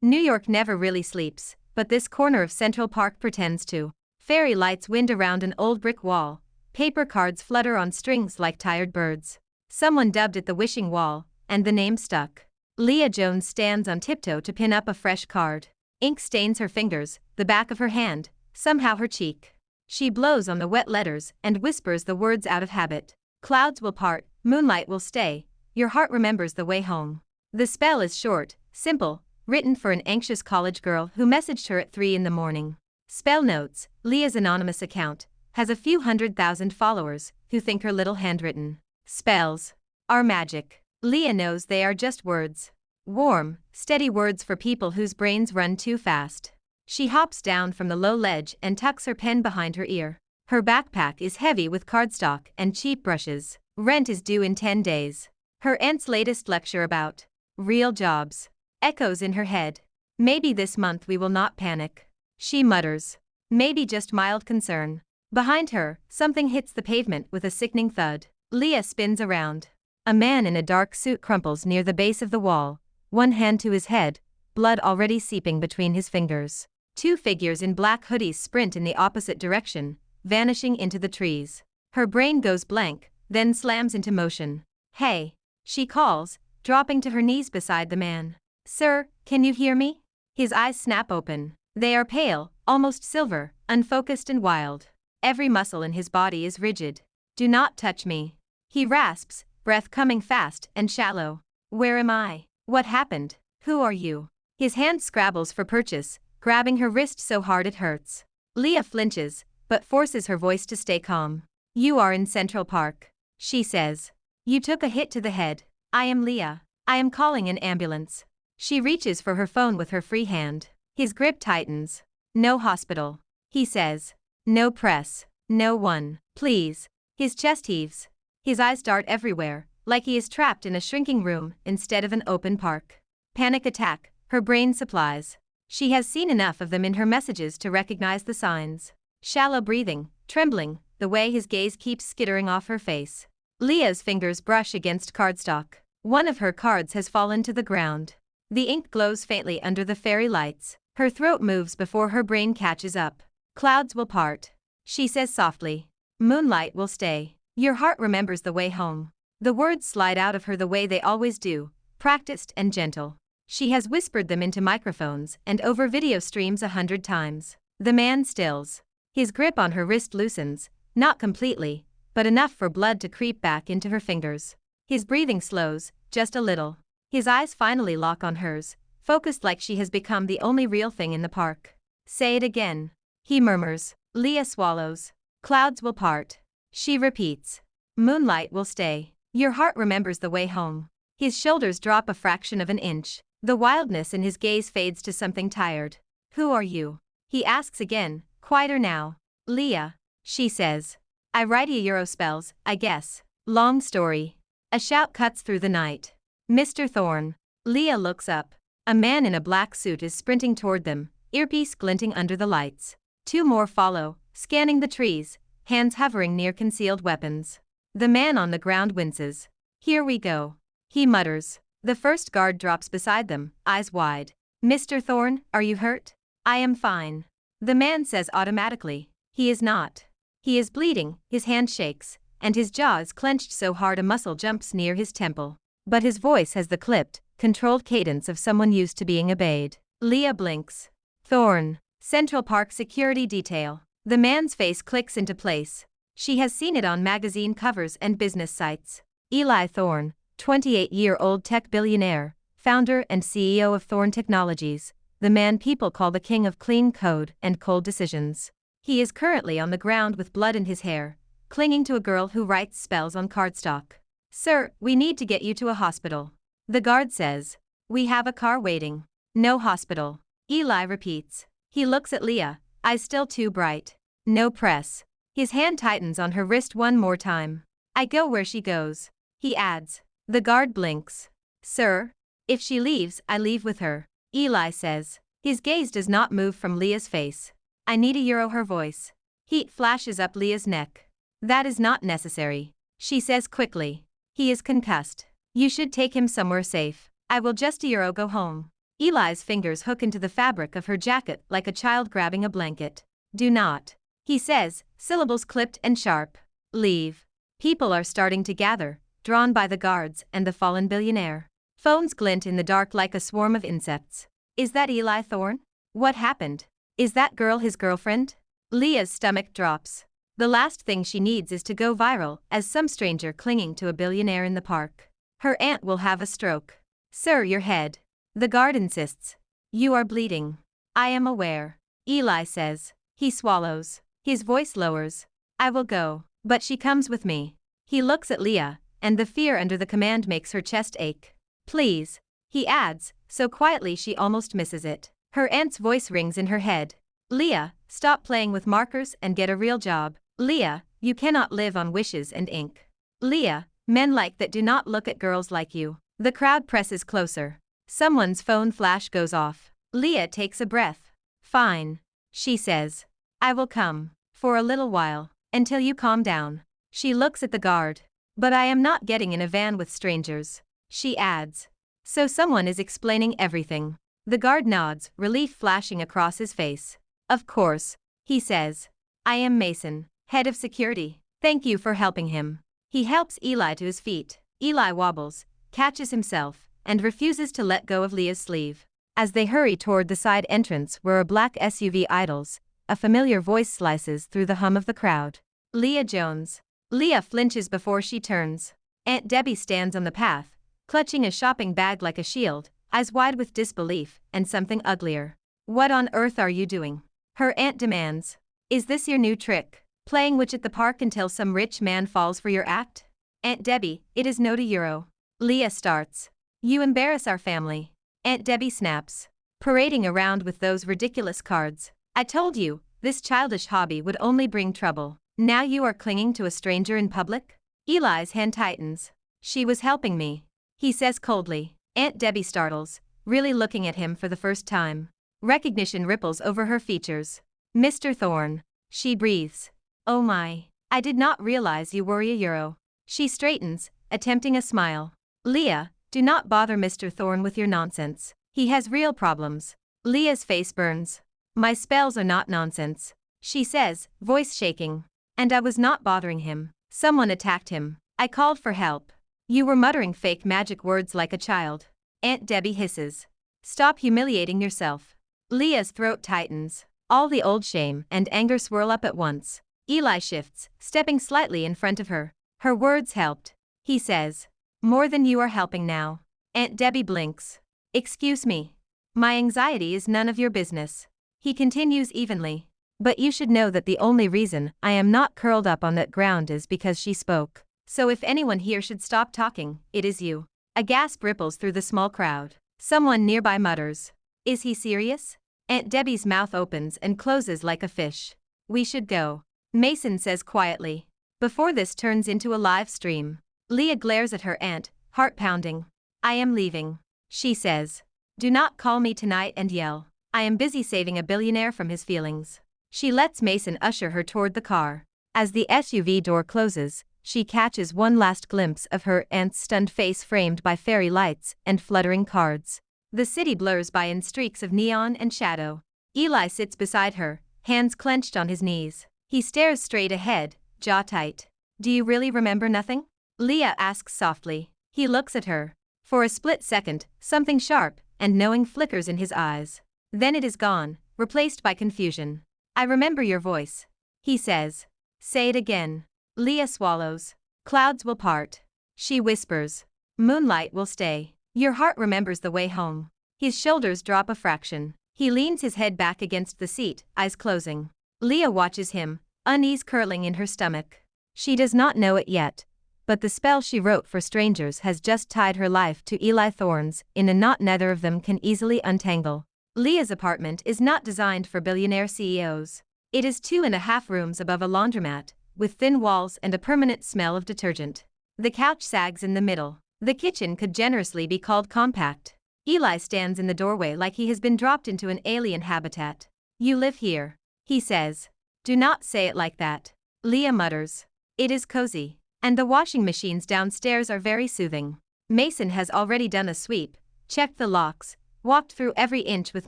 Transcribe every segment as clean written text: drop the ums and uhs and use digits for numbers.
New York never really sleeps, but this corner of Central Park pretends to. Fairy lights wind around an old brick wall. Paper cards flutter on strings like tired birds. Someone dubbed it the wishing wall, and the name stuck. Leah Jones stands on tiptoe to pin up a fresh card. Ink stains her fingers, the back of her hand, somehow her cheek. She blows on the wet letters and whispers the words out of habit. Clouds will part, moonlight will stay, your heart remembers the way home. The spell is short, simple, written for an anxious college girl who messaged her at 3 in the morning. Spell notes: Leah's anonymous account has a few 100,000 followers who think her little handwritten spells are magic. Leah knows they are just words. Warm, steady words for people whose brains run too fast. She hops down from the low ledge and tucks her pen behind her ear. Her backpack is heavy with cardstock and cheap brushes. Rent is due in 10 days. Her aunt's latest lecture about real jobs echoes in her head. Maybe this month we will not panic, she mutters. Maybe just mild concern. Behind her, something hits the pavement with a sickening thud. Leah spins around. A man in a dark suit crumples near the base of the wall, one hand to his head, blood already seeping between his fingers. Two figures in black hoodies sprint in the opposite direction, vanishing into the trees. Her brain goes blank, then slams into motion. Hey, she calls, dropping to her knees beside the man. Sir, can you hear me? His eyes snap open. They are pale, almost silver, unfocused and wild. Every muscle in his body is rigid. Do not touch me, he rasps, breath coming fast and shallow. Where am I? What happened? Who are you? His hand scrabbles for purchase, grabbing her wrist so hard it hurts. Leah flinches, but forces her voice to stay calm. You are in Central Park, she says. You took a hit to the head. I am Leah. I am calling an ambulance. She reaches for her phone with her free hand. His grip tightens. No hospital, he says. No press. No one. Please. His chest heaves. His eyes dart everywhere, like he is trapped in a shrinking room instead of an open park. Panic attack, her brain supplies. She has seen enough of them in her messages to recognize the signs. Shallow breathing, trembling, the way his gaze keeps skittering off her face. Leah's fingers brush against cardstock. One of her cards has fallen to the ground. The ink glows faintly under the fairy lights. Her throat moves before her brain catches up. Clouds will part, she says softly. Moonlight will stay. Your heart remembers the way home. The words slide out of her the way they always do, practiced and gentle. She has whispered them into microphones and over video streams 100 times. The man stills. His grip on her wrist loosens, not completely, but enough for blood to creep back into her fingers. His breathing slows, just a little. His eyes finally lock on hers, focused like she has become the only real thing in the park. Say it again, he murmurs. Leah swallows. Clouds will part, she repeats. Moonlight will stay. Your heart remembers the way home. His shoulders drop a fraction of an inch. The wildness in his gaze fades to something tired. Who are you? He asks again, quieter now. Leah, she says. I write Euro spells, I guess. Long story. A shout cuts through the night. Mr. Thorne. Leah looks up. A man in a black suit is sprinting toward them, earpiece glinting under the lights. Two more follow, scanning the trees, hands hovering near concealed weapons. The man on the ground winces. Here we go, he mutters. The first guard drops beside them, eyes wide. Mr. Thorne, are you hurt? I am fine. The man says automatically. He is not. He is bleeding, his hand shakes, and his jaw is clenched so hard a muscle jumps near his temple. But his voice has the clipped, controlled cadence of someone used to being obeyed. Leah blinks. Thorne. Central Park security detail. The man's face clicks into place. She has seen it on magazine covers and business sites. Eli Thorne, 28-year-old tech billionaire, founder and CEO of Thorne Technologies, the man people call the king of clean code and cold decisions. He is currently on the ground with blood in his hair, clinging to a girl who writes spells on cardstock. Sir, we need to get you to a hospital. The guard says. We have a car waiting. No hospital. Eli repeats. He looks at Leah, eyes still too bright. No press. His hand tightens on her wrist one more time. I go where she goes, he adds. The guard blinks. Sir? If she leaves, I leave with her, Eli says. His gaze does not move from Leah's face. I need a her voice. Heat flashes up Leah's neck. That is not necessary, she says quickly. He is concussed. You should take him somewhere safe. I will just go home. Eli's fingers hook into the fabric of her jacket like a child grabbing a blanket. Do not. He says, syllables clipped and sharp. Leave. People are starting to gather, drawn by the guards and the fallen billionaire. Phones glint in the dark like a swarm of insects. Is that Eli Thorne? What happened? Is that girl his girlfriend? Leah's stomach drops. The last thing she needs is to go viral as some stranger clinging to a billionaire in the park. Her aunt will have a stroke. Sir, your head. The guard insists. You are bleeding. I am aware. Eli says. He swallows. His voice lowers. I will go, but she comes with me. He looks at Leah, and the fear under the command makes her chest ache. Please, he adds, so quietly she almost misses it. Her aunt's voice rings in her head. Leah, stop playing with markers and get a real job. Leah, you cannot live on wishes and ink. Leah, men like that do not look at girls like you. The crowd presses closer. Someone's phone flash goes off. Leah takes a breath. Fine. She says. I will come. For a little while. Until you calm down. She looks at the guard. But I am not getting in a van with strangers. She adds. So someone is explaining everything. The guard nods, relief flashing across his face. Of course. He says. I am Mason, head of security. Thank you for helping him. He helps Eli to his feet. Eli wobbles, catches himself, and refuses to let go of Leah's sleeve. As they hurry toward the side entrance where a black SUV idles, a familiar voice slices through the hum of the crowd. Leah Jones. Leah flinches before she turns. Aunt Debbie stands on the path, clutching a shopping bag like a shield, eyes wide with disbelief and something uglier. What on earth are you doing? Her aunt demands. Is this your new trick? Playing witch at the park until some rich man falls for your act? Aunt Debbie, it is no to euro. Leah starts. You embarrass our family. Aunt Debbie snaps. Parading around with those ridiculous cards. I told you, this childish hobby would only bring trouble. Now you are clinging to a stranger in public? Eli's hand tightens. She was helping me. He says coldly. Aunt Debbie startles, really looking at him for the first time. Recognition ripples over her features. Mr. Thorne. She breathes. Oh my. I did not realize you were a euro. She straightens, attempting a smile. Leah, do not bother Mr. Thorne with your nonsense. He has real problems. Leah's face burns. My spells are not nonsense. She says, voice shaking. And I was not bothering him. Someone attacked him. I called for help. You were muttering fake magic words like a child. Aunt Debbie hisses. Stop humiliating yourself. Leah's throat tightens. All the old shame and anger swirl up at once. Eli shifts, stepping slightly in front of her. Her words helped. He says. More than you are helping now. Aunt Debbie blinks. Excuse me. My anxiety is none of your business. He continues evenly. But you should know that the only reason I am not curled up on that ground is because she spoke. So if anyone here should stop talking, it is you. A gasp ripples through the small crowd. Someone nearby mutters. Is he serious? Aunt Debbie's mouth opens and closes like a fish. We should go. Mason says quietly. Before this turns into a live stream. Leah glares at her aunt, heart pounding. I am leaving. She says. Do not call me tonight and yell. I am busy saving a billionaire from his feelings. She lets Mason usher her toward the car. As the SUV door closes, she catches one last glimpse of her aunt's stunned face framed by fairy lights and fluttering cards. The city blurs by in streaks of neon and shadow. Eli sits beside her, hands clenched on his knees. He stares straight ahead, jaw tight. Do you really remember nothing? Leah asks softly. He looks at her. For a split second, something sharp and knowing flickers in his eyes. Then it is gone, replaced by confusion. I remember your voice. He says. Say it again. Leah swallows. Clouds will part. She whispers. Moonlight will stay. Your heart remembers the way home. His shoulders drop a fraction. He leans his head back against the seat, eyes closing. Leah watches him, unease curling in her stomach. She does not know it yet, but the spell she wrote for strangers has just tied her life to Eli Thorne's in a knot neither of them can easily untangle. Leah's apartment is not designed for billionaire CEOs. It is 2.5 rooms above a laundromat, with thin walls and a permanent smell of detergent. The couch sags in the middle. The kitchen could generously be called compact. Eli stands in the doorway like he has been dropped into an alien habitat. You live here. He says. Do not say it like that. Leah mutters. It is cozy. And the washing machines downstairs are very soothing. Mason has already done a sweep, checked the locks, walked through every inch with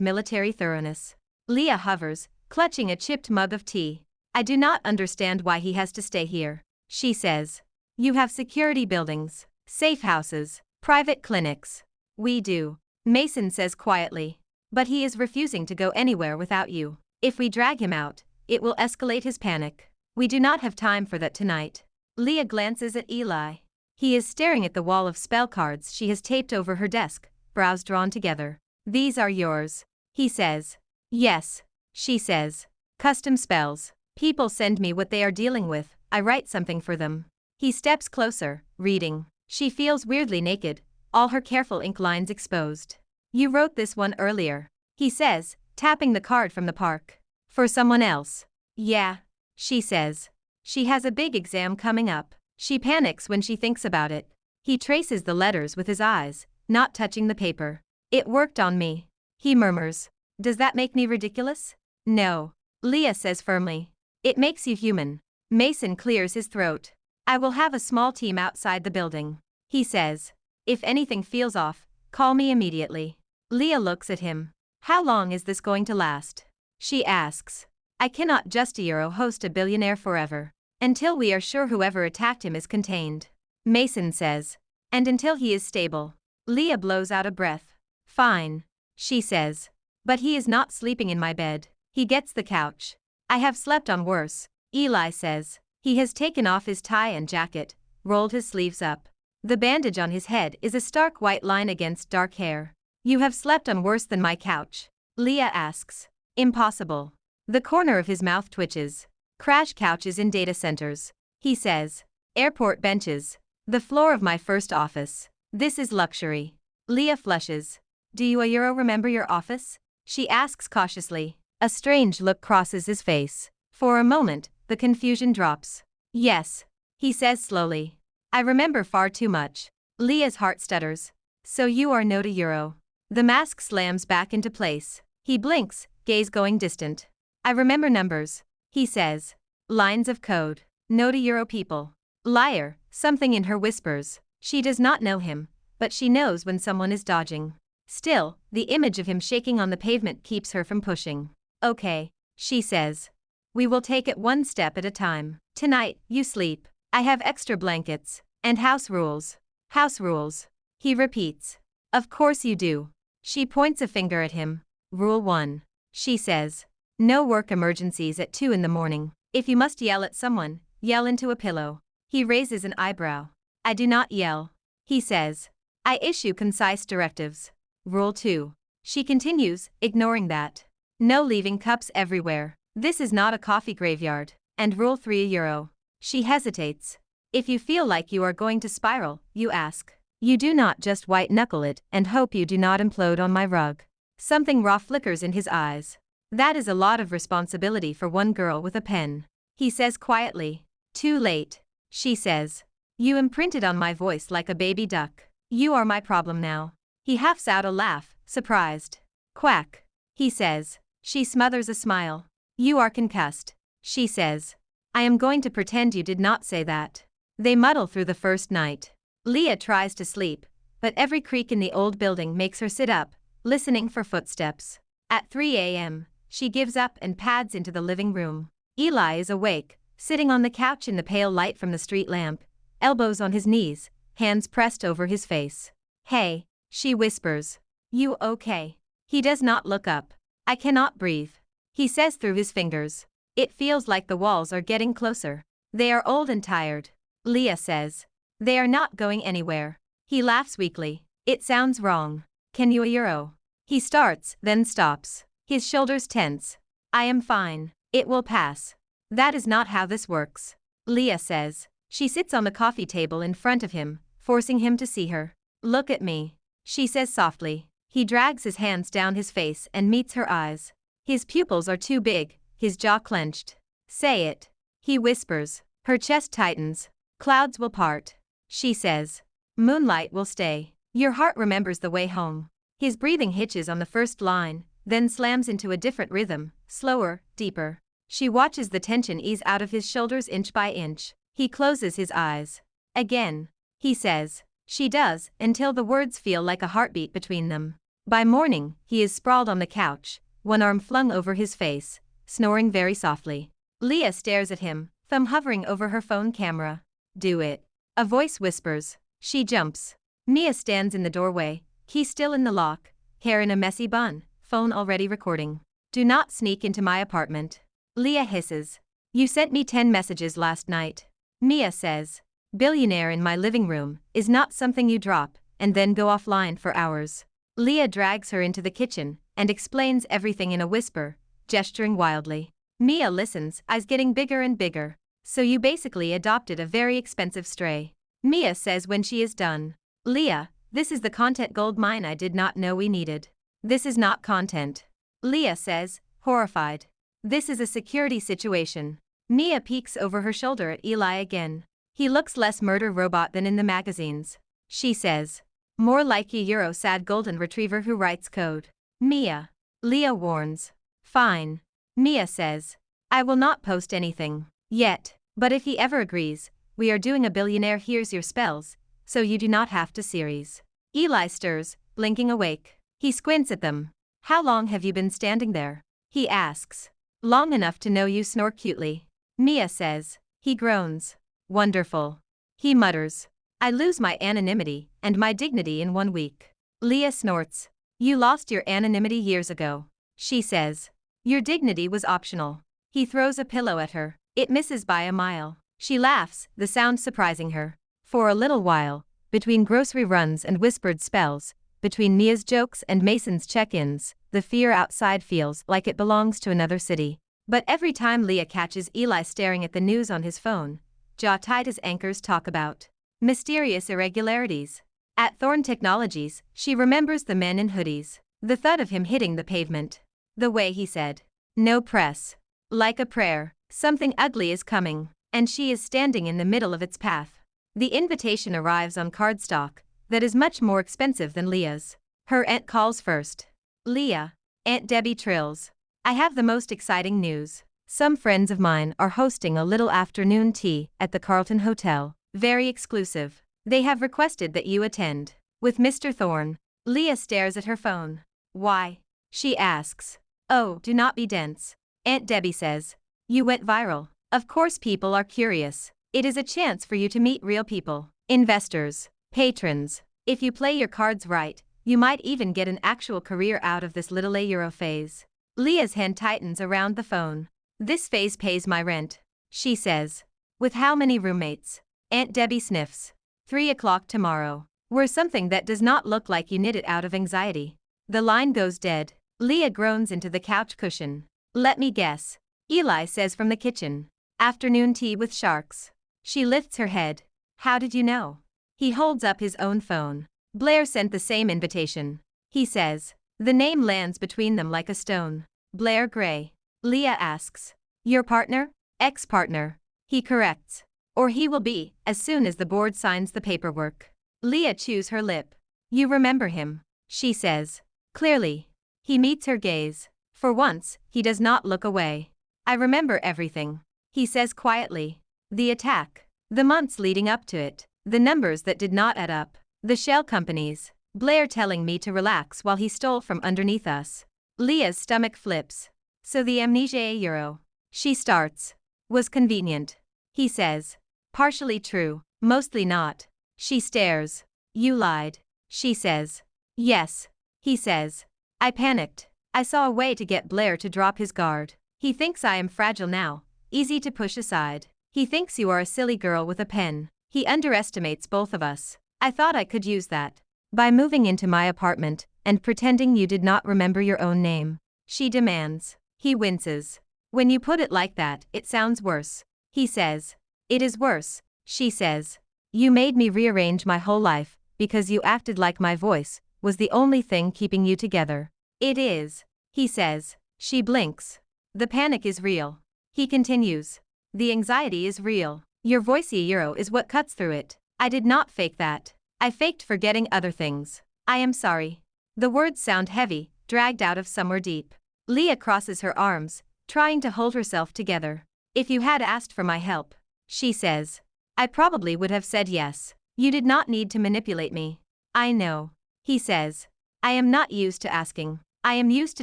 military thoroughness. Leah hovers, clutching a chipped mug of tea. I do not understand why he has to stay here, she says. You have security buildings, safe houses, private clinics. We do, Mason says quietly. But he is refusing to go anywhere without you. If we drag him out, it will escalate his panic. We do not have time for that tonight. Leah glances at Eli. He is staring at the wall of spell cards she has taped over her desk, brows drawn together. These are yours, he says. Yes, she says. Custom spells. People send me what they are dealing with, I write something for them. He steps closer, reading. She feels weirdly naked, all her careful ink lines exposed. You wrote this one earlier, he says, tapping the card from the park. For someone else. Yeah, she says. She has a big exam coming up. She panics when she thinks about it. He traces the letters with his eyes, not touching the paper. It worked on me, he murmurs. Does that make me ridiculous? No, Leah says firmly. It makes you human. Mason clears his throat. I will have a small team outside the building, he says. If anything feels off, call me immediately. Leah looks at him. How long is this going to last? She asks. I cannot just host a billionaire forever. Until we are sure whoever attacked him is contained, Mason says. And until he is stable. Leah blows out a breath. Fine, she says. But he is not sleeping in my bed. He gets the couch. I have slept on worse, Eli says. He has taken off his tie and jacket, rolled his sleeves up. The bandage on his head is a stark white line against dark hair. You have slept on worse than my couch, Leah asks. Impossible. The corner of his mouth twitches. Crash couches in data centers, he says. Airport benches. The floor of my first office. This is luxury. Leah flushes. Do you remember your office? She asks cautiously. A strange look crosses his face. For a moment, the confusion drops. Yes, he says slowly. I remember far too much. Leah's heart stutters. So you are no to The mask slams back into place. He blinks, gaze going distant. I remember numbers, he says. Lines of code. No to people. Liar, something in her whispers. She does not know him, but she knows when someone is dodging. Still, the image of him shaking on the pavement keeps her from pushing. Okay, she says. We will take it one step at a time. Tonight, you sleep. I have extra blankets. And house rules. House rules. He repeats. Of course you do. She points a finger at him. Rule 1. She says. No work emergencies at 2 in the morning. If you must yell at someone, yell into a pillow. He raises an eyebrow. I do not yell, he says. I issue concise directives. Rule 2. She continues, ignoring that. No leaving cups everywhere. This is not a coffee graveyard. And rule 3 €. She hesitates. If you feel like you are going to spiral, you ask. You do not just white-knuckle it and hope you do not implode on my rug. Something raw flickers in his eyes. That is a lot of responsibility for one girl with a pen, he says quietly. Too late, she says. You imprinted on my voice like a baby duck. You are my problem now. He huffs out a laugh, surprised. Quack, he says. She smothers a smile. You are concussed, she says. I am going to pretend you did not say that. They muddle through the first night. Leah tries to sleep, but every creak in the old building makes her sit up, listening for footsteps. At 3 a.m., she gives up and pads into the living room. Eli is awake, sitting on the couch in the pale light from the street lamp, elbows on his knees, hands pressed over his face. Hey, she whispers. You okay? He does not look up. I cannot breathe, he says through his fingers. It feels like the walls are getting closer. They are old and tired, Leah says. They are not going anywhere. He laughs weakly. It sounds wrong. Can you He starts, then stops. His shoulders tense. I am fine. It will pass. That is not how this works, Leah says. She sits on the coffee table in front of him, forcing him to see her. Look at me, she says softly. He drags his hands down his face and meets her eyes. His pupils are too big, his jaw clenched. Say it, he whispers. Her chest tightens. Clouds will part, she says. Moonlight will stay. Your heart remembers the way home. His breathing hitches on the first line, then slams into a different rhythm, slower, deeper. She watches the tension ease out of his shoulders inch by inch. He closes his eyes. Again, he says. She does, until the words feel like a heartbeat between them. By morning, he is sprawled on the couch, one arm flung over his face, snoring very softly. Leah stares at him, thumb hovering over her phone camera. Do it. A voice whispers. She jumps. Mia stands in the doorway, key still in the lock, hair in a messy bun, phone already recording. Do not sneak into my apartment. Leah hisses. You sent me 10 messages last night. Mia says. Billionaire in my living room is not something you drop and then go offline for hours. Leah drags her into the kitchen and explains everything in a whisper, gesturing wildly. Mia listens, eyes getting bigger and bigger. So you basically adopted a very expensive stray. Mia says when she is done. Leah, this is the content gold mine I did not know we needed. This is not content. Leah says, horrified. This is a security situation. Mia peeks over her shoulder at Eli again. He looks less murder robot than in the magazines. She says. More like a Euro sad golden retriever who writes code. Mia. Leah warns. Fine. Mia says. I will not post anything. Yet. But if he ever agrees, we are doing a billionaire here's your spells, so you do not have to series. Eli stirs, blinking awake. He squints at them. How long have you been standing there? He asks. Long enough to know you snore cutely. Mia says. He groans. Wonderful. He mutters. I lose my anonymity and my dignity in 1 week. Leah snorts. You lost your anonymity years ago. She says. Your dignity was optional. He throws a pillow at her. It misses by a mile. She laughs, the sound surprising her. For a little while, between grocery runs and whispered spells, between Mia's jokes and Mason's check-ins, the fear outside feels like it belongs to another city. But every time Leah catches Eli staring at the news on his phone, jaw tight as anchors talk about mysterious irregularities. At Thorn Technologies, she remembers the men in hoodies, the thud of him hitting the pavement, the way he said, no press. Like a prayer, something ugly is coming, and she is standing in the middle of its path. The invitation arrives on cardstock that is much more expensive than Leah's. Her aunt calls first. Leah. Aunt Debbie trills. I have the most exciting news. Some friends of mine are hosting a little afternoon tea at the Carlton Hotel. Very exclusive. They have requested that you attend. With Mr. Thorne. Leah stares at her phone. Why? She asks. Oh, do not be dense. Aunt Debbie says. You went viral. Of course people are curious. It is a chance for you to meet real people. Investors. Patrons. If you play your cards right, you might even get an actual career out of this little Euro phase. Leah's hand tightens around the phone. This phase pays my rent. She says. With how many roommates? Aunt Debbie sniffs. 3 o'clock tomorrow. We're something that does not look like you knit it out of anxiety. The line goes dead. Leah groans into the couch cushion. Let me guess. Eli says from the kitchen. Afternoon tea with sharks. She lifts her head. How did you know? He holds up his own phone. Blair sent the same invitation. He says. The name lands between them like a stone. Blair Gray. Leah asks. Your partner? Ex-partner. He corrects. Or he will be, as soon as the board signs the paperwork. Leah chews her lip. You remember him. She says. Clearly. He meets her gaze. For once, he does not look away. I remember everything. He says quietly. The attack. The months leading up to it. The numbers that did not add up. The shell companies. Blair telling me to relax while he stole from underneath us. Leah's stomach flips. So the amnesia Euro. She starts. Was convenient. He says. Partially true, mostly not. She stares. You lied. She says. Yes. He says. I panicked. I saw a way to get Blair to drop his guard. He thinks I am fragile now, easy to push aside. He thinks you are a silly girl with a pen. He underestimates both of us. I thought I could use that. By moving into my apartment and pretending you did not remember your own name. She demands. He winces. When you put it like that, it sounds worse. He says. It is worse, she says. You made me rearrange my whole life because you acted like my voice was the only thing keeping you together. It is, he says. She blinks. The panic is real. He continues. The anxiety is real. Your voicey Euro is what cuts through it. I did not fake that. I faked forgetting other things. I am sorry. The words sound heavy, dragged out of somewhere deep. Leah crosses her arms, trying to hold herself together. If you had asked for my help, she says. I probably would have said yes. You did not need to manipulate me. I know. He says. I am not used to asking. I am used to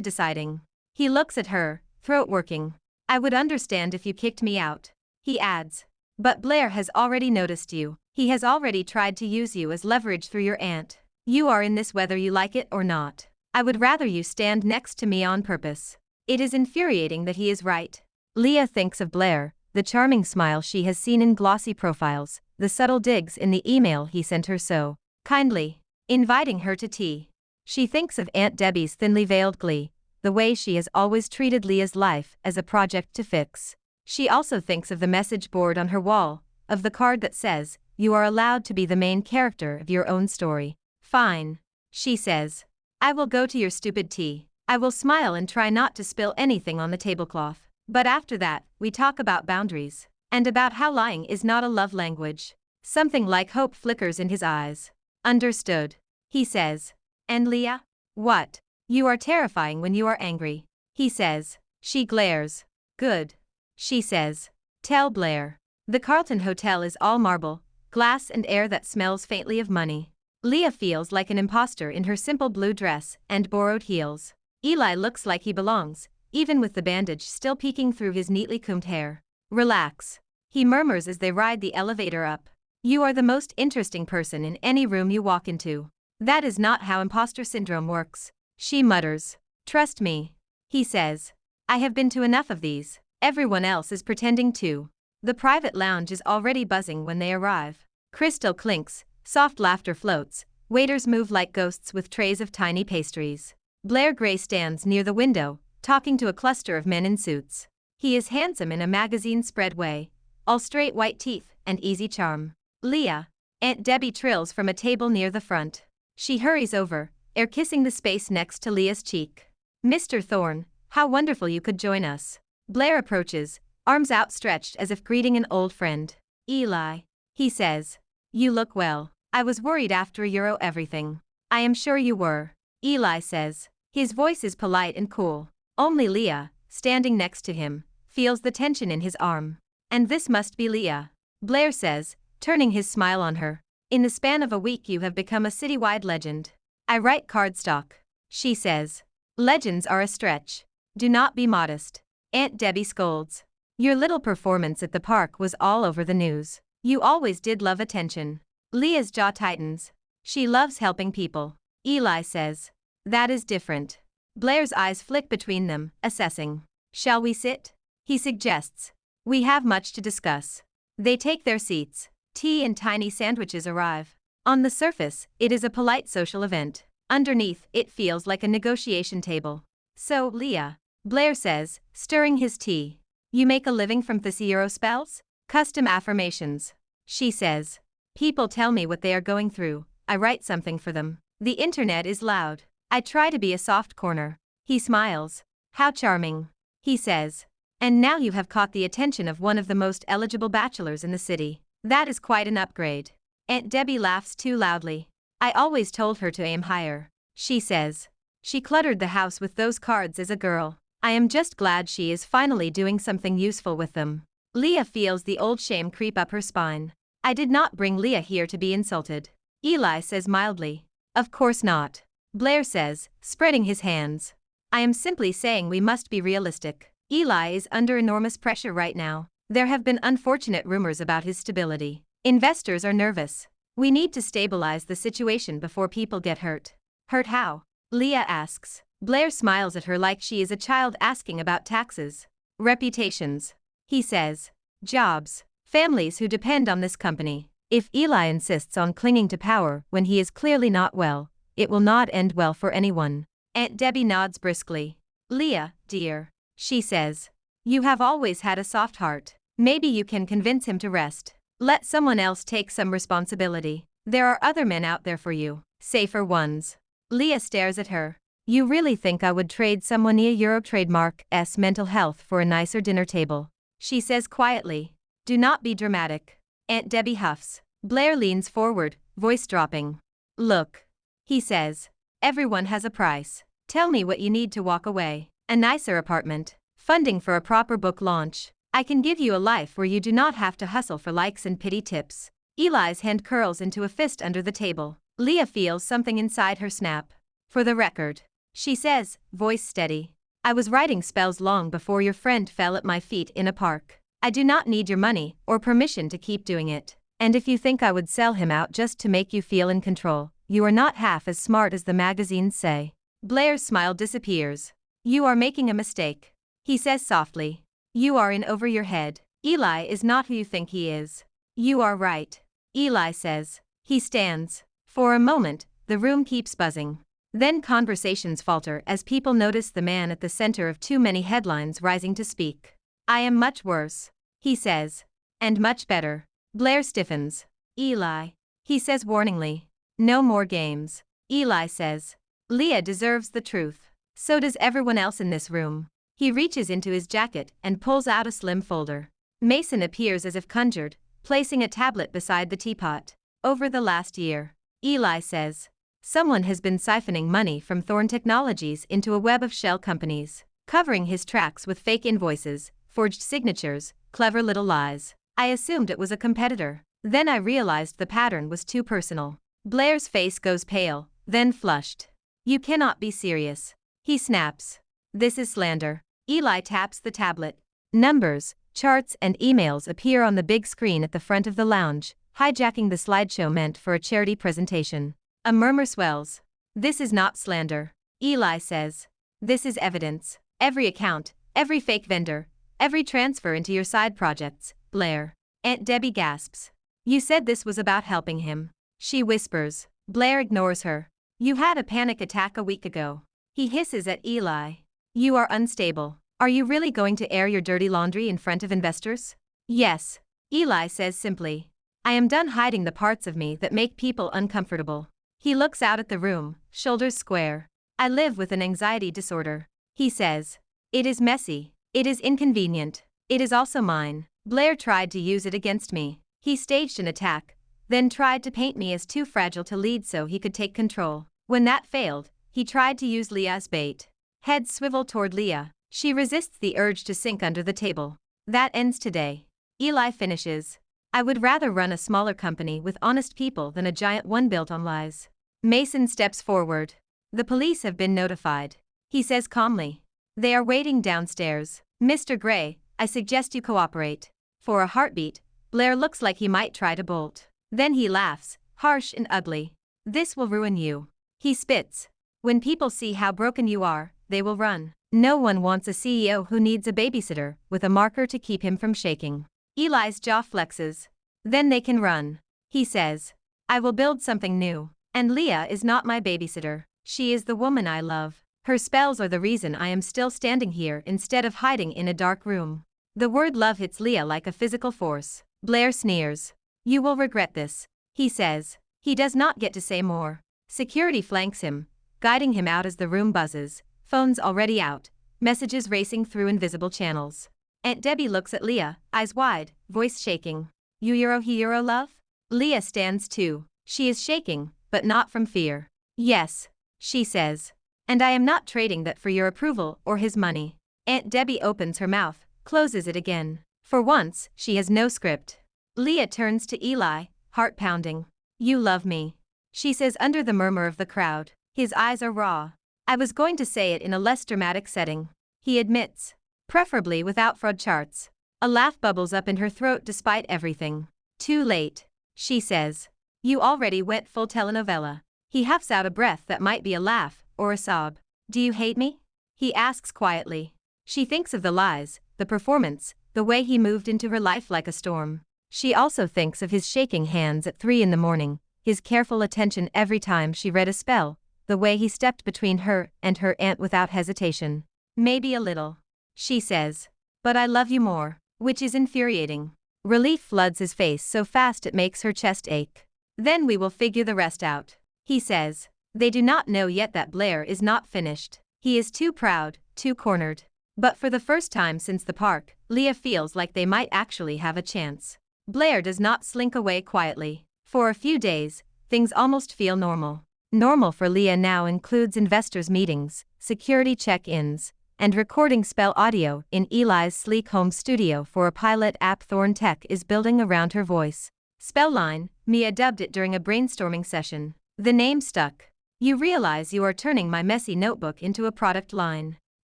deciding. He looks at her, throat working. I would understand if you kicked me out. He adds. But Blair has already noticed you. He has already tried to use you as leverage through your aunt. You are in this whether you like it or not. I would rather you stand next to me on purpose. It is infuriating that he is right. Leah thinks of Blair, the charming smile she has seen in glossy profiles, the subtle digs in the email he sent her so kindly, inviting her to tea. She thinks of Aunt Debbie's thinly veiled glee, the way she has always treated Leah's life as a project to fix. She also thinks of the message board on her wall, of the card that says, "You are allowed to be the main character of your own story." Fine. She says. I will go to your stupid tea. I will smile and try not to spill anything on the tablecloth. But after that, we talk about boundaries. And about how lying is not a love language. Something like hope flickers in his eyes. Understood. He says. And Leah? What? You are terrifying when you are angry. He says. She glares. Good. She says. Tell Blair. The Carlton Hotel is all marble, glass and air that smells faintly of money. Leah feels like an imposter in her simple blue dress and borrowed heels. Eli looks like he belongs, even with the bandage still peeking through his neatly combed hair. Relax. He murmurs as they ride the elevator up. You are the most interesting person in any room you walk into. That is not how imposter syndrome works. She mutters. Trust me. He says. I have been to enough of these. Everyone else is pretending too. The private lounge is already buzzing when they arrive. Crystal clinks. Soft laughter floats, waiters move like ghosts with trays of tiny pastries. Blair Gray stands near the window, talking to a cluster of men in suits. He is handsome in a magazine spread way, all straight white teeth and easy charm. Leah. Aunt Debbie trills from a table near the front. She hurries over, air kissing the space next to Leah's cheek. Mr. Thorne, how wonderful you could join us. Blair approaches, arms outstretched as if greeting an old friend. Eli. He says. You look well. I was worried after Euro everything. I am sure you were. Eli says. His voice is polite and cool. Only Leah, standing next to him, feels the tension in his arm. And this must be Leah. Blair says, turning his smile on her. In the span of a week you have become a citywide legend. I write cardstock. She says. Legends are a stretch. Do not be modest. Aunt Debbie scolds. Your little performance at the park was all over the news. You always did love attention. Leah's jaw tightens. She loves helping people. Eli says. That is different. Blair's eyes flick between them, assessing. Shall we sit? He suggests. We have much to discuss. They take their seats. Tea and tiny sandwiches arrive. On the surface, it is a polite social event. Underneath, it feels like a negotiation table. So, Leah. Blair says, stirring his tea. You make a living from Thesauro spells? Custom affirmations. She says. People tell me what they are going through. I write something for them. The internet is loud. I try to be a soft corner. He smiles. How charming. He says. And now you have caught the attention of one of the most eligible bachelors in the city. That is quite an upgrade. Aunt Debbie laughs too loudly. I always told her to aim higher. She says. She cluttered the house with those cards as a girl. I am just glad she is finally doing something useful with them. Leah feels the old shame creep up her spine. I did not bring Leah here to be insulted. Eli says mildly. Of course not. Blair says, spreading his hands. I am simply saying we must be realistic. Eli is under enormous pressure right now. There have been unfortunate rumors about his stability. Investors are nervous. We need to stabilize the situation before people get hurt. Hurt how? Leah asks. Blair smiles at her like she is a child asking about taxes. Reputations. He says. Jobs. Families who depend on this company. If Eli insists on clinging to power when he is clearly not well, it will not end well for anyone. Aunt Debbie nods briskly. Leah, dear. She says. You have always had a soft heart. Maybe you can convince him to rest. Let someone else take some responsibility. There are other men out there for you. Safer ones. Leah stares at her. You really think I would trade someone Euro trademark's mental health for a nicer dinner table? She says quietly. Do not be dramatic. Aunt Debbie huffs. Blair leans forward, voice dropping. Look. He says. Everyone has a price. Tell me what you need to walk away. A nicer apartment. Funding for a proper book launch. I can give you a life where you do not have to hustle for likes and pity tips. Eli's hand curls into a fist under the table. Leah feels something inside her snap. For the record. She says, voice steady. I was writing spells long before your friend fell at my feet in a park. I do not need your money or permission to keep doing it. And if you think I would sell him out just to make you feel in control, you are not half as smart as the magazines say. Blair's smile disappears. You are making a mistake. He says softly. You are in over your head. Eli is not who you think he is. You are right. Eli says. He stands. For a moment, the room keeps buzzing. Then conversations falter as people notice the man at the center of too many headlines rising to speak. I am much worse. He says. And much better. Blair stiffens. Eli. He says warningly. No more games. Eli says. Leah deserves the truth. So does everyone else in this room. He reaches into his jacket and pulls out a slim folder. Mason appears as if conjured, placing a tablet beside the teapot. Over the last year, Eli says, someone has been siphoning money from Thorn Technologies into a web of shell companies, covering his tracks with fake invoices, forged signatures, clever little lies. I assumed it was a competitor. Then I realized the pattern was too personal. Blair's face goes pale, then flushed. You cannot be serious. He snaps. This is slander. Eli taps the tablet. Numbers, charts and emails appear on the big screen at the front of the lounge, hijacking the slideshow meant for a charity presentation. A murmur swells. This is not slander. Eli says. This is evidence. Every account, every fake vendor, every transfer into your side projects, Blair. Aunt Debbie gasps. You said this was about helping him. She whispers. Blair ignores her. You had a panic attack a week ago. He hisses at Eli. You are unstable. Are you really going to air your dirty laundry in front of investors? Yes. Eli says simply. I am done hiding the parts of me that make people uncomfortable. He looks out at the room, shoulders square. I live with an anxiety disorder. He says. It is messy. It is inconvenient. It is also mine. Blair tried to use it against me. He staged an attack, then tried to paint me as too fragile to lead so he could take control. When that failed, he tried to use Leah as bait. Heads swivel toward Leah. She resists the urge to sink under the table. That ends today. Eli finishes. I would rather run a smaller company with honest people than a giant one built on lies. Mason steps forward. The police have been notified. He says calmly. They are waiting downstairs. Mr. Gray, I suggest you cooperate. For a heartbeat, Blair looks like he might try to bolt. Then he laughs, harsh and ugly. This will ruin you. He spits. When people see how broken you are, they will run. No one wants a CEO who needs a babysitter with a marker to keep him from shaking. Eli's jaw flexes. Then they can run. He says. I will build something new. And Leah is not my babysitter. She is the woman I love. Her spells are the reason I am still standing here instead of hiding in a dark room. The word love hits Leah like a physical force. Blair sneers. You will regret this. He says. He does not get to say more. Security flanks him, guiding him out as the room buzzes, phones already out, messages racing through invisible channels. Aunt Debbie looks at Leah, eyes wide, voice shaking. You Euro love? Leah stands too. She is shaking, but not from fear. Yes, she says. And I am not trading that for your approval or his money. Aunt Debbie opens her mouth, closes it again. For once, she has no script. Leah turns to Eli, heart pounding. You love me. She says under the murmur of the crowd. His eyes are raw. I was going to say it in a less dramatic setting. He admits. Preferably without fraud charts. A laugh bubbles up in her throat despite everything. Too late. She says. You already went full telenovela. He huffs out a breath that might be a laugh or a sob. Do you hate me? He asks quietly. She thinks of the lies, the performance, the way he moved into her life like a storm. She also thinks of his shaking hands at 3 a.m, his careful attention every time she read a spell, the way he stepped between her and her aunt without hesitation. Maybe a little. She says. But I love you more, which is infuriating. Relief floods his face so fast it makes her chest ache. Then we will figure the rest out. He says. They do not know yet that Blair is not finished. He is too proud, too cornered. But for the first time since the park, Leah feels like they might actually have a chance. Blair does not slink away quietly. For a few days, things almost feel normal. Normal for Leah now includes investors' meetings, security check-ins, and recording spell audio in Eli's sleek home studio for a pilot app Thorn Tech is building around her voice. Spellline, Mia dubbed it during a brainstorming session. The name stuck. You realize you are turning my messy notebook into a product line.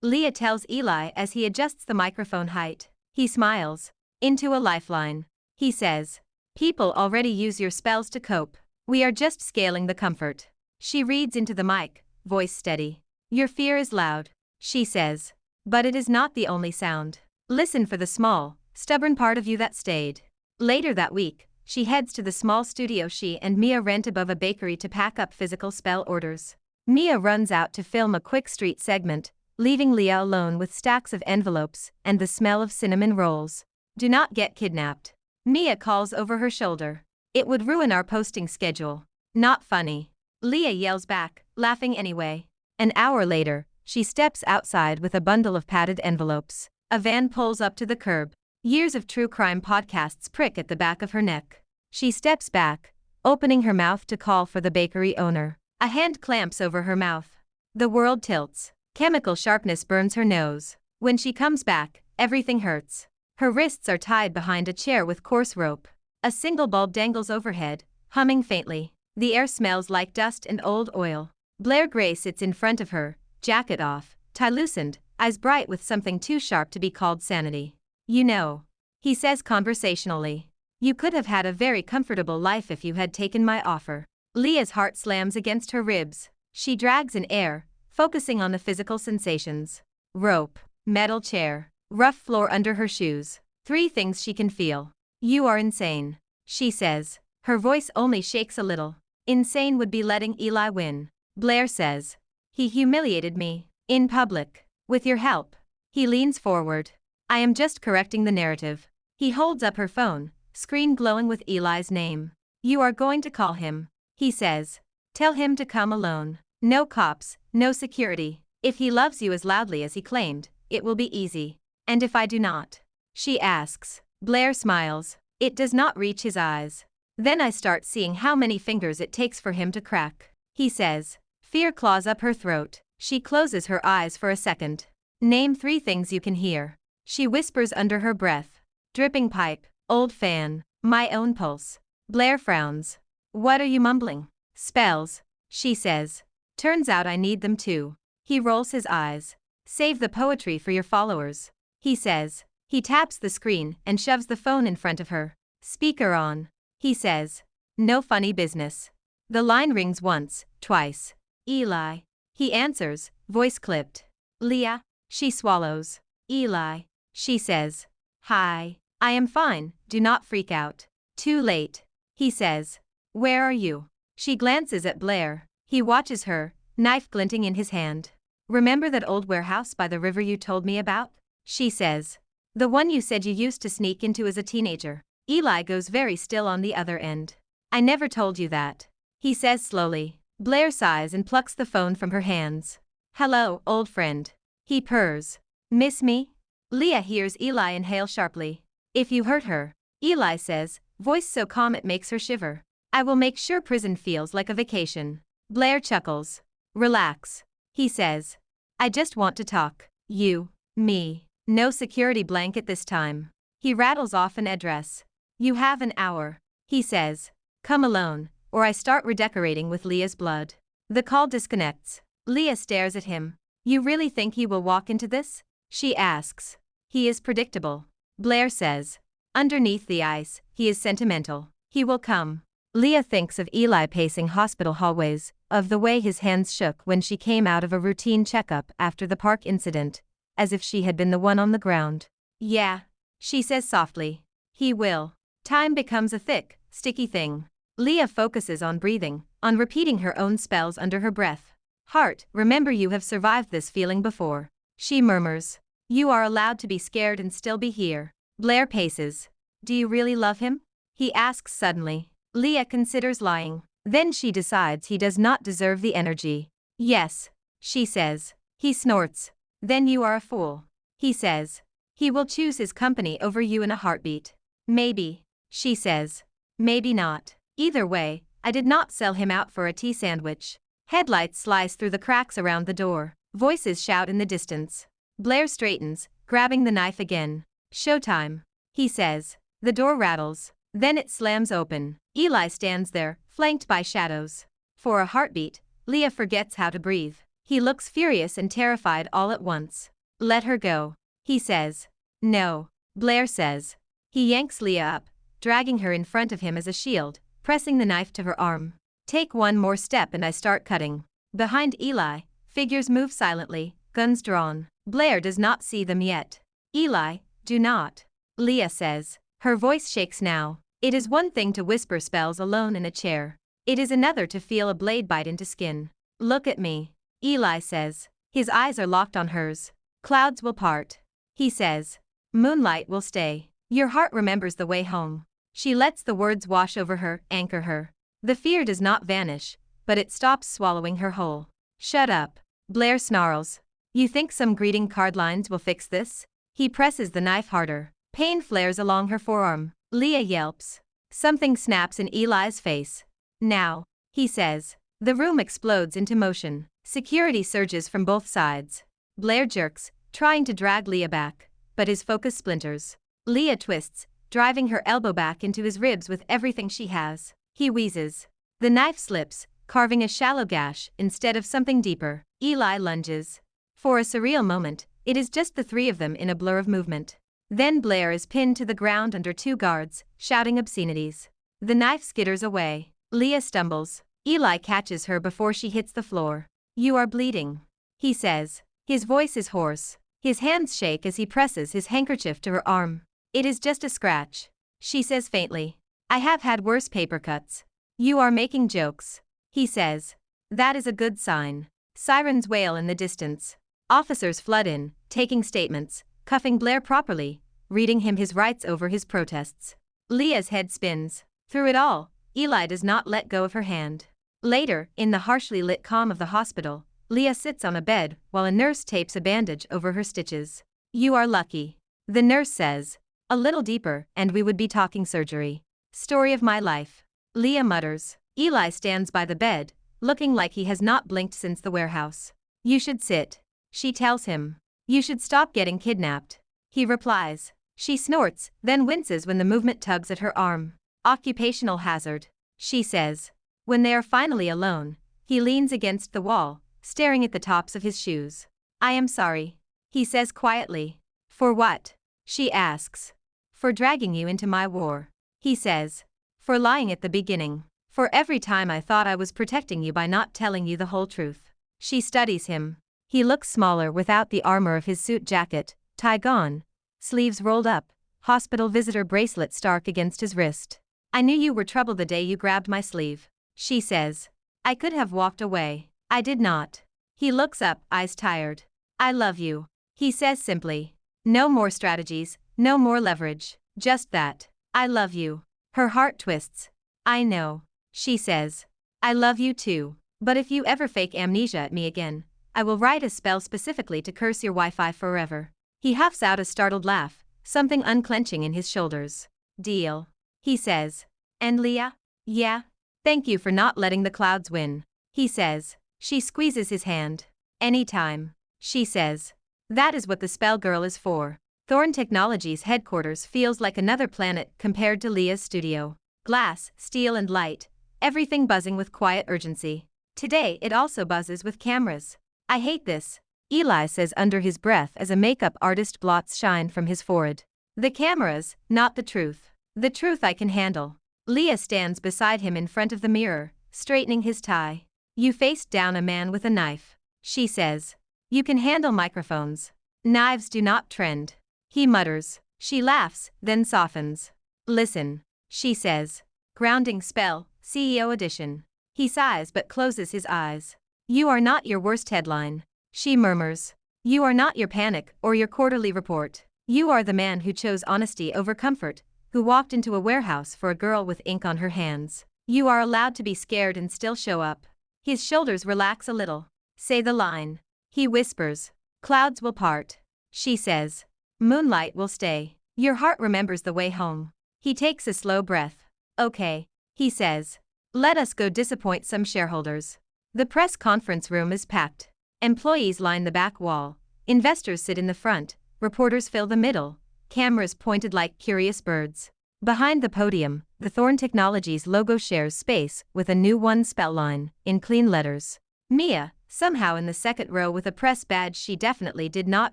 Leah tells Eli as he adjusts the microphone height. He smiles. Into a lifeline. He says. People already use your spells to cope. We are just scaling the comfort. She reads into the mic, voice steady. Your fear is loud, she says. But it is not the only sound. Listen for the small, stubborn part of you that stayed. Later that week, she heads to the small studio she and Mia rent above a bakery to pack up physical spell orders. Mia runs out to film a quick street segment, leaving Leah alone with stacks of envelopes and the smell of cinnamon rolls. Do not get kidnapped. Mia calls over her shoulder. It would ruin our posting schedule. Not funny. Leah yells back, laughing anyway. An hour later, she steps outside with a bundle of padded envelopes. A van pulls up to the curb. Years of true crime podcasts prick at the back of her neck. She steps back, opening her mouth to call for the bakery owner. A hand clamps over her mouth. The world tilts. Chemical sharpness burns her nose. When she comes back, everything hurts. Her wrists are tied behind a chair with coarse rope. A single bulb dangles overhead, humming faintly. The air smells like dust and old oil. Blair Gray sits in front of her, jacket off, tie loosened, eyes bright with something too sharp to be called sanity. You know, he says conversationally. You could have had a very comfortable life if you had taken my offer. Leah's heart slams against her ribs. She drags in air, focusing on the physical sensations. Rope, metal chair, rough floor under her shoes. 3 things she can feel. You are insane, she says. Her voice only shakes a little. Insane would be letting Eli win. Blair says. He humiliated me. In public. With your help. He leans forward. I am just correcting the narrative. He holds up her phone, screen glowing with Eli's name. You are going to call him, he says. Tell him to come alone. No cops, no security. If he loves you as loudly as he claimed, it will be easy. And if I do not? She asks. Blair smiles. It does not reach his eyes. Then I start seeing how many fingers it takes for him to crack, he says. Fear claws up her throat. She closes her eyes for a second. Name 3 things you can hear. She whispers under her breath. Dripping pipe, old fan, my own pulse. Blair frowns. What are you mumbling? Spells, she says. Turns out I need them too. He rolls his eyes. Save the poetry for your followers, he says. He taps the screen and shoves the phone in front of her. Speaker on, he says. No funny business. The line rings once, twice. Eli. He answers, voice clipped. Leah, she swallows. Eli, she says. Hi. I am fine, do not freak out. Too late, he says. Where are you? She glances at Blair. He watches her, knife glinting in his hand. Remember that old warehouse by the river you told me about? She says. The one you said you used to sneak into as a teenager. Eli goes very still on the other end. I never told you that, he says slowly. Blair sighs and plucks the phone from her hands. Hello, old friend. He purrs. Miss me? Leah hears Eli inhale sharply. If you hurt her, Eli says, voice so calm it makes her shiver. I will make sure prison feels like a vacation. Blair chuckles. Relax, he says. I just want to talk. You, me. No security blanket this time. He rattles off an address. You have an hour, he says. Come alone, or I start redecorating with Leah's blood. The call disconnects. Leah stares at him. You really think he will walk into this? She asks. He is predictable, Blair says. Underneath the ice, he is sentimental. He will come. Leah thinks of Eli pacing hospital hallways, of the way his hands shook when she came out of a routine checkup after the park incident, as if she had been the one on the ground. Yeah, she says softly. He will. Time becomes a thick, sticky thing. Leah focuses on breathing, on repeating her own spells under her breath. Heart, remember you have survived this feeling before. She murmurs. You are allowed to be scared and still be here. Blair paces. Do you really love him? He asks suddenly. Leah considers lying. Then she decides he does not deserve the energy. Yes, she says. He snorts. Then you are a fool, he says. He will choose his company over you in a heartbeat. Maybe, she says. Maybe not. Either way, I did not sell him out for a tea sandwich. Headlights slice through the cracks around the door. Voices shout in the distance. Blair straightens, grabbing the knife again. Showtime, he says. The door rattles. Then it slams open. Eli stands there, flanked by shadows. For a heartbeat, Leah forgets how to breathe. He looks furious and terrified all at once. Let her go, he says. No, Blair says. He yanks Leah up, dragging her in front of him as a shield, pressing the knife to her arm. Take one more step and I start cutting. Behind Eli, figures move silently, guns drawn. Blair does not see them yet. Eli, do not, Leah says. Her voice shakes now. It is one thing to whisper spells alone in a chair. It is another to feel a blade bite into skin. Look at me, Eli says. His eyes are locked on hers. Clouds will part, he says. Moonlight will stay. Your heart remembers the way home. She lets the words wash over her, anchor her. The fear does not vanish, but it stops swallowing her whole. Shut up, Blair snarls. You think some greeting card lines will fix this? He presses the knife harder. Pain flares along her forearm. Leah yelps. Something snaps in Eli's face. Now, he says. The room explodes into motion. Security surges from both sides. Blair jerks, trying to drag Leah back, but his focus splinters. Leah twists, driving her elbow back into his ribs with everything she has. He wheezes. The knife slips, carving a shallow gash instead of something deeper. Eli lunges. For a surreal moment, it is just the three of them in a blur of movement. Then Blair is pinned to the ground under two guards, shouting obscenities. The knife skitters away. Leah stumbles. Eli catches her before she hits the floor. You are bleeding, he says. His voice is hoarse. His hands shake as he presses his handkerchief to her arm. It is just a scratch, she says faintly. I have had worse paper cuts. You are making jokes, he says. That is a good sign. Sirens wail in the distance. Officers flood in, taking statements, cuffing Blair properly, reading him his rights over his protests. Leah's head spins. Through it all, Eli does not let go of her hand. Later, in the harshly lit calm of the hospital, Leah sits on a bed while a nurse tapes a bandage over her stitches. You are lucky, the nurse says. A little deeper, and we would be talking surgery. Story of my life, Leah mutters. Eli stands by the bed, looking like he has not blinked since the warehouse. You should sit, she tells him. You should stop getting kidnapped, he replies. She snorts, then winces when the movement tugs at her arm. Occupational hazard, she says. When they are finally alone, he leans against the wall, staring at the tops of his shoes. I am sorry, he says quietly. For what? She asks. For dragging you into my war, he says. For lying at the beginning. For every time I thought I was protecting you by not telling you the whole truth. She studies him. He looks smaller without the armor of his suit jacket, tie gone, sleeves rolled up, hospital visitor bracelet stark against his wrist. I knew you were trouble the day you grabbed my sleeve, she says. I could have walked away. I did not. He looks up, eyes tired. I love you, he says simply. No more strategies, no more leverage, just that. I love you. Her heart twists. I know, she says. I love you too. But if you ever fake amnesia at me again, I will write a spell specifically to curse your Wi-Fi forever. He huffs out a startled laugh, something unclenching in his shoulders. Deal, he says. And Leah? Yeah? Thank you for not letting the clouds win, he says. She squeezes his hand. Anytime, she says. That is what the spell girl is for. Thorn Technologies' headquarters feels like another planet compared to Leah's studio. Glass, steel and light, everything buzzing with quiet urgency. Today it also buzzes with cameras. I hate this, Eli says under his breath as a makeup artist blots shine from his forehead. The cameras, not the truth. The truth I can handle. Leah stands beside him in front of the mirror, straightening his tie. You faced down a man with a knife, she says. You can handle microphones. Knives do not trend, he mutters. She laughs, then softens. Listen, she says. Grounding spell, CEO edition. He sighs but closes his eyes. You are not your worst headline, she murmurs. You are not your panic or your quarterly report. You are the man who chose honesty over comfort, who walked into a warehouse for a girl with ink on her hands. You are allowed to be scared and still show up. His shoulders relax a little. Say the line, he whispers. Clouds will part, she says. Moonlight will stay. Your heart remembers the way home. He takes a slow breath. Okay, he says. Let us go disappoint some shareholders. The press conference room is packed. Employees line the back wall. Investors sit in the front. Reporters fill the middle. Cameras pointed like curious birds. Behind the podium, the Thorn Technologies logo shares space with a new one spell line, in clean letters. Mia, somehow in the second row with a press badge she definitely did not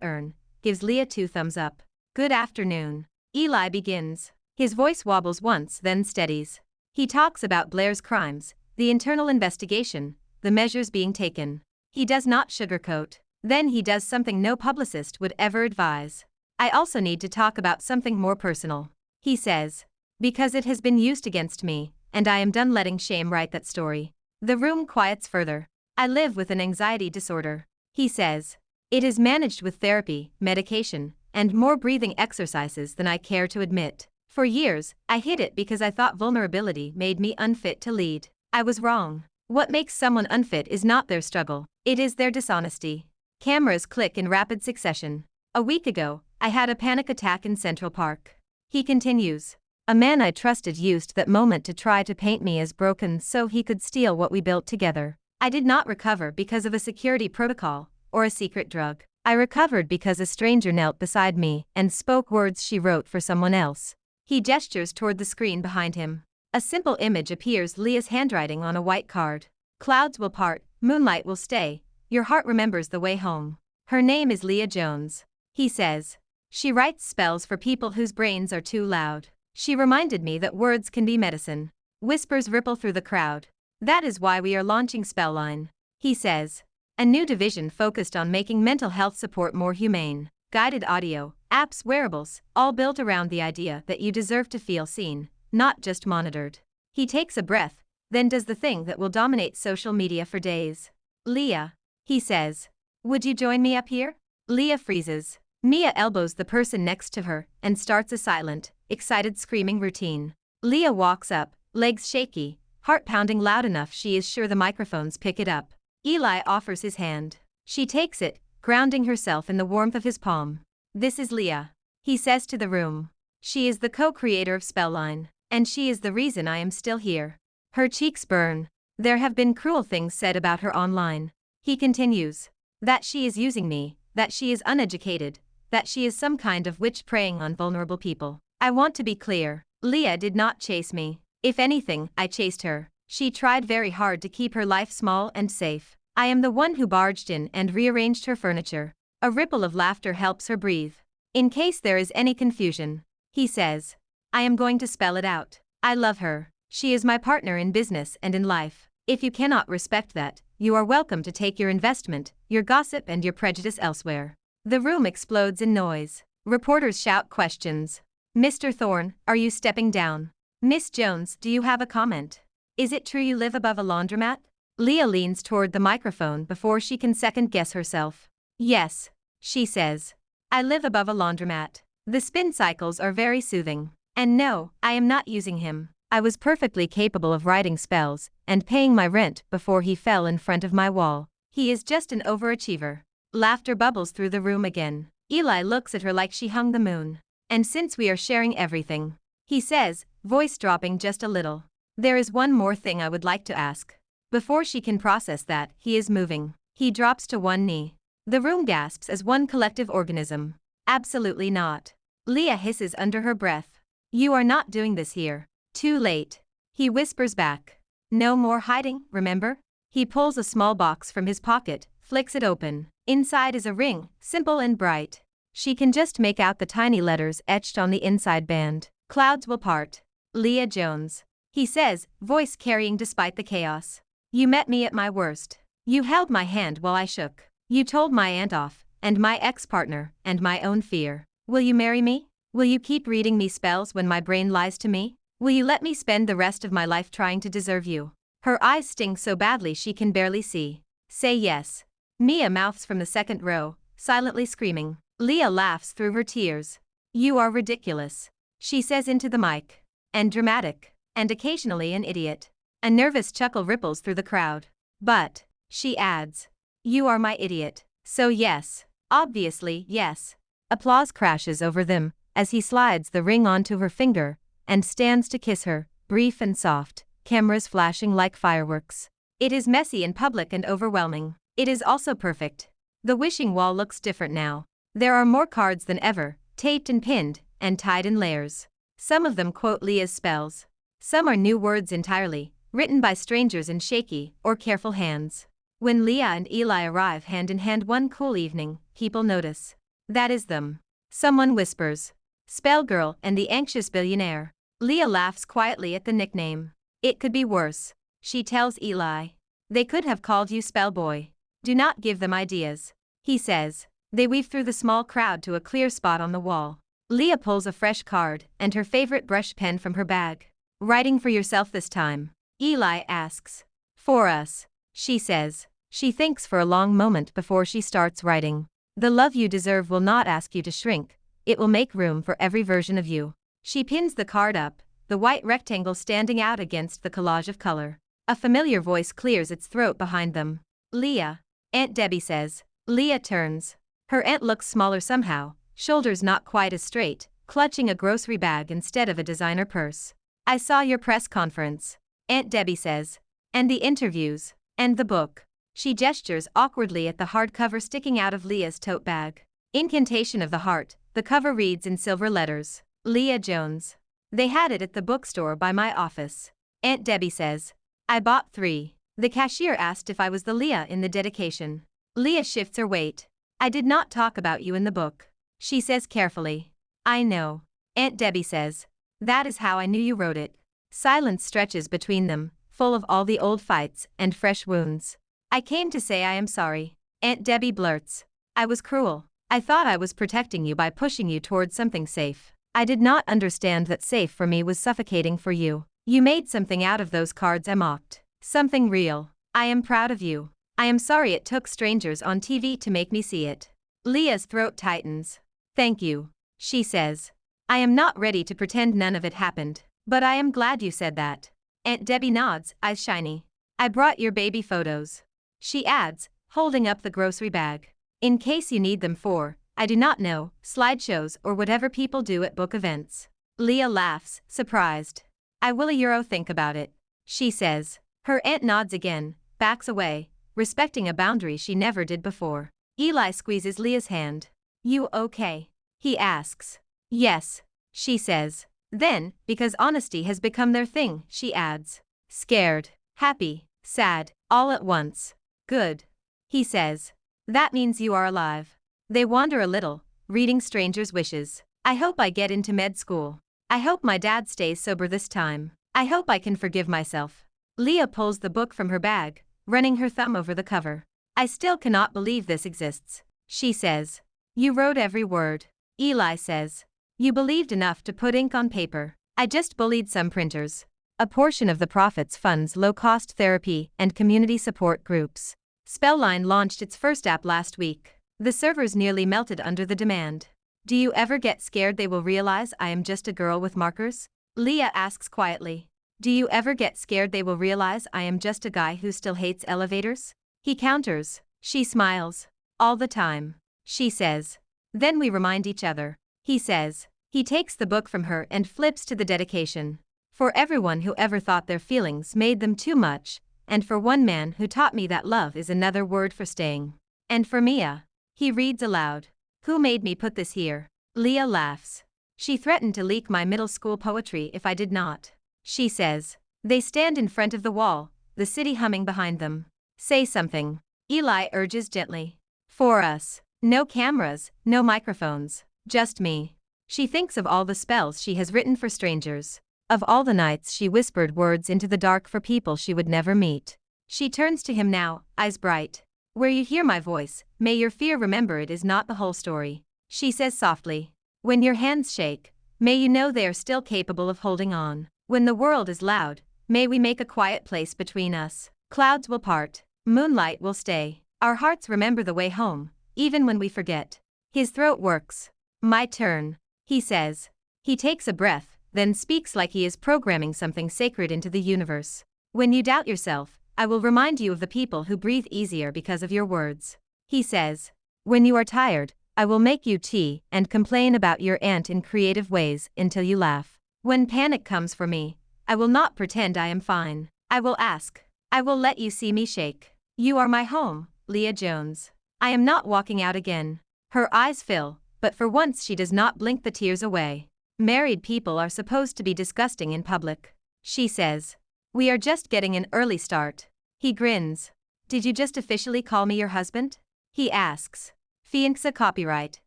earn, gives Leah 2 thumbs up. Good afternoon. Eli begins. His voice wobbles once, then steadies. He talks about Blair's crimes, the internal investigation, the measures being taken. He does not sugarcoat. Then he does something no publicist would ever advise. I also need to talk about something more personal. He says. Because it has been used against me, and I am done letting shame write that story. The room quiets further. I live with an anxiety disorder. He says. It is managed with therapy, medication, and more breathing exercises than I care to admit. For years, I hid it because I thought vulnerability made me unfit to lead. I was wrong. What makes someone unfit is not their struggle, it is their dishonesty. Cameras click in rapid succession. A week ago, I had a panic attack in Central Park. He continues. A man I trusted used that moment to try to paint me as broken so he could steal what we built together. I did not recover because of a security protocol or a secret drug. I recovered because a stranger knelt beside me and spoke words she wrote for someone else. He gestures toward the screen behind him. A simple image appears, Leah's handwriting on a white card. Clouds will part, moonlight will stay, your heart remembers the way home. Her name is Leah Jones. He says. She writes spells for people whose brains are too loud. She reminded me that words can be medicine. Whispers ripple through the crowd. That is why we are launching Spellline. He says. A new division focused on making mental health support more humane. Guided audio, apps, wearables, all built around the idea that you deserve to feel seen, not just monitored. He takes a breath, then does the thing that will dominate social media for days. Leah. He says. Would you join me up here? Leah freezes. Mia elbows the person next to her and starts a silent, excited screaming routine. Leah walks up, legs shaky, heart pounding loud enough she is sure the microphones pick it up. Eli offers his hand. She takes it, grounding herself in the warmth of his palm. This is Leah. He says to the room. She is the co-creator of Spellline, and she is the reason I am still here. Her cheeks burn. There have been cruel things said about her online. He continues. That she is using me, that she is uneducated, that she is some kind of witch preying on vulnerable people. I want to be clear. Leah did not chase me. If anything, I chased her. She tried very hard to keep her life small and safe. I am the one who barged in and rearranged her furniture. A ripple of laughter helps her breathe. In case there is any confusion, he says. I am going to spell it out. I love her. She is my partner in business and in life. If you cannot respect that, you are welcome to take your investment, your gossip and your prejudice elsewhere. The room explodes in noise. Reporters shout questions. Mr. Thorne, are you stepping down? Miss Jones, do you have a comment? Is it true you live above a laundromat? Leah leans toward the microphone before she can second-guess herself. Yes, she says. I live above a laundromat. The spin cycles are very soothing. And no, I am not using him. I was perfectly capable of writing spells and paying my rent before he fell in front of my wall. He is just an overachiever. Laughter bubbles through the room again. Eli looks at her like she hung the moon. And since we are sharing everything, he says, voice dropping just a little. There is one more thing I would like to ask. Before she can process that, he is moving. He drops to one knee. The room gasps as one collective organism. Absolutely not. Leah hisses under her breath. You are not doing this here. Too late. He whispers back. No more hiding, remember? He pulls a small box from his pocket, flicks it open. Inside is a ring, simple and bright. She can just make out the tiny letters etched on the inside band. Clouds will part. Leah Jones. He says, voice carrying despite the chaos. You met me at my worst. You held my hand while I shook. You told my aunt off, and my ex-partner, and my own fear. Will you marry me? Will you keep reading me spells when my brain lies to me? Will you let me spend the rest of my life trying to deserve you? Her eyes sting so badly she can barely see. Say yes. Mia mouths from the second row, silently screaming. Leah laughs through her tears. You are ridiculous. She says into the mic. And dramatic. And occasionally an idiot. A nervous chuckle ripples through the crowd. But, she adds. You are my idiot. So yes. Obviously, yes. Applause crashes over them, as he slides the ring onto her finger, and stands to kiss her, brief and soft, cameras flashing like fireworks. It is messy in public and overwhelming. It is also perfect. The wishing wall looks different now. There are more cards than ever, taped and pinned, and tied in layers. Some of them quote Leah's spells. Some are new words entirely, written by strangers in shaky or careful hands. When Leah and Eli arrive hand in hand one cool evening, people notice. That is them. Someone whispers. Spell Girl and the Anxious Billionaire. Leah laughs quietly at the nickname. It could be worse. She tells Eli. They could have called you Spell Boy. Do not give them ideas. He says. They weave through the small crowd to a clear spot on the wall. Leah pulls a fresh card and her favorite brush pen from her bag. Writing for yourself this time? Eli asks. For us. She says. She thinks for a long moment before she starts writing. The love you deserve will not ask you to shrink. It will make room for every version of you. She pins the card up, the white rectangle standing out against the collage of color. A familiar voice clears its throat behind them. Leah. Aunt Debbie says. Leah turns. Her aunt looks smaller somehow, shoulders not quite as straight, clutching a grocery bag instead of a designer purse. I saw your press conference. Aunt Debbie says. And the interviews. And the book. She gestures awkwardly at the hardcover sticking out of Leah's tote bag. Incantation of the Heart, the cover reads in silver letters. Leah Jones. They had it at the bookstore by my office. Aunt Debbie says. I bought 3. The cashier asked if I was the Leah in the dedication. Leah shifts her weight. I did not talk about you in the book. She says carefully. I know. Aunt Debbie says. That is how I knew you wrote it. Silence stretches between them, full of all the old fights and fresh wounds. I came to say I am sorry. Aunt Debbie blurts. I was cruel. I thought I was protecting you by pushing you towards something safe. I did not understand that safe for me was suffocating for you. You made something out of those cards I mocked. Something real. I am proud of you. I am sorry it took strangers on TV to make me see it. Leah's throat tightens. Thank you. She says. I am not ready to pretend none of it happened, but I am glad you said that. Aunt Debbie nods, eyes shiny. I brought your baby photos. She adds, holding up the grocery bag. In case you need them for, I do not know, slideshows or whatever people do at book events. Leah laughs, surprised. I will a think about it. She says. Her aunt nods again, backs away, respecting a boundary she never did before. Eli squeezes Leah's hand. You okay? He asks. Yes, she says. Then, because honesty has become their thing, she adds. Scared, happy, sad, all at once. Good. He says. That means you are alive. They wander a little, reading strangers' wishes. I hope I get into med school. I hope my dad stays sober this time. I hope I can forgive myself. Leah pulls the book from her bag, running her thumb over the cover. I still cannot believe this exists. She says. You wrote every word. Eli says. You believed enough to put ink on paper. I just bullied some printers. A portion of the profits funds low-cost therapy and community support groups. Spellline launched its first app last week. The servers nearly melted under the demand. Do you ever get scared they will realize I am just a girl with markers? Leah asks quietly. Do you ever get scared they will realize I am just a guy who still hates elevators? He counters. She smiles. All the time. She says. Then we remind each other. He says. He takes the book from her and flips to the dedication. For everyone who ever thought their feelings made them too much, and for one man who taught me that love is another word for staying. And for Mia. He reads aloud. Who made me put this here? Leah laughs. She threatened to leak my middle school poetry if I did not. She says. They stand in front of the wall, the city humming behind them. Say something. Eli urges gently. For us. No cameras, no microphones, just me. She thinks of all the spells she has written for strangers. Of all the nights she whispered words into the dark for people she would never meet. She turns to him now, eyes bright. Where you hear my voice, may your fear remember it is not the whole story. She says softly. When your hands shake, may you know they are still capable of holding on. When the world is loud, may we make a quiet place between us. Clouds will part, moonlight will stay. Our hearts remember the way home, even when we forget. His throat works. My turn, he says. He takes a breath, then speaks like he is programming something sacred into the universe. When you doubt yourself, I will remind you of the people who breathe easier because of your words. He says. When you are tired, I will make you tea and complain about your aunt in creative ways until you laugh. When panic comes for me, I will not pretend I am fine. I will ask. I will let you see me shake. You are my home, Leah Jones. I am not walking out again. Her eyes fill, but for once she does not blink the tears away. Married people are supposed to be disgusting in public. She says. We are just getting an early start. He grins. Did you just officially call me your husband? He asks. Fiança copyright.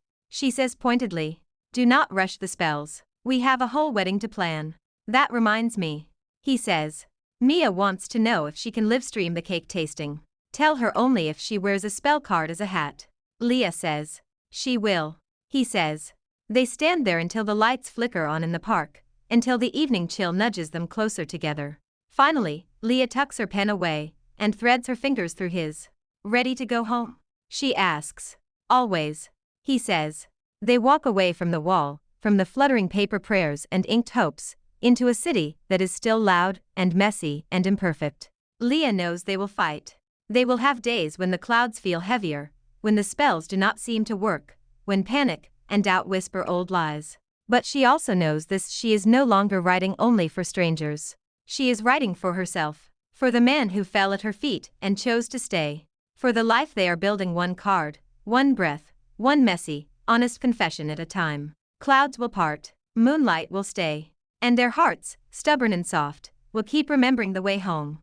She says pointedly. Do not rush the spells. We have a whole wedding to plan. That reminds me. He says. Mia wants to know if she can live stream the cake tasting. Tell her only if she wears a spell card as a hat. Leah says. She will. He says. They stand there until the lights flicker on in the park, until the evening chill nudges them closer together. Finally, Leah tucks her pen away and threads her fingers through his. Ready to go home? She asks. Always. He says. They walk away from the wall, from the fluttering paper prayers and inked hopes, into a city that is still loud and messy and imperfect. Leah knows they will fight. They will have days when the clouds feel heavier, when the spells do not seem to work, when panic and doubt whisper old lies. But she also knows this: she is no longer writing only for strangers. She is writing for herself, for the man who fell at her feet and chose to stay, for the life they are building, one card, one breath, one messy, honest confession at a time. Clouds will part, moonlight will stay, and their hearts, stubborn and soft, will keep remembering the way home.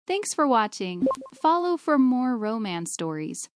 Thanks for watching. Follow for more romance stories.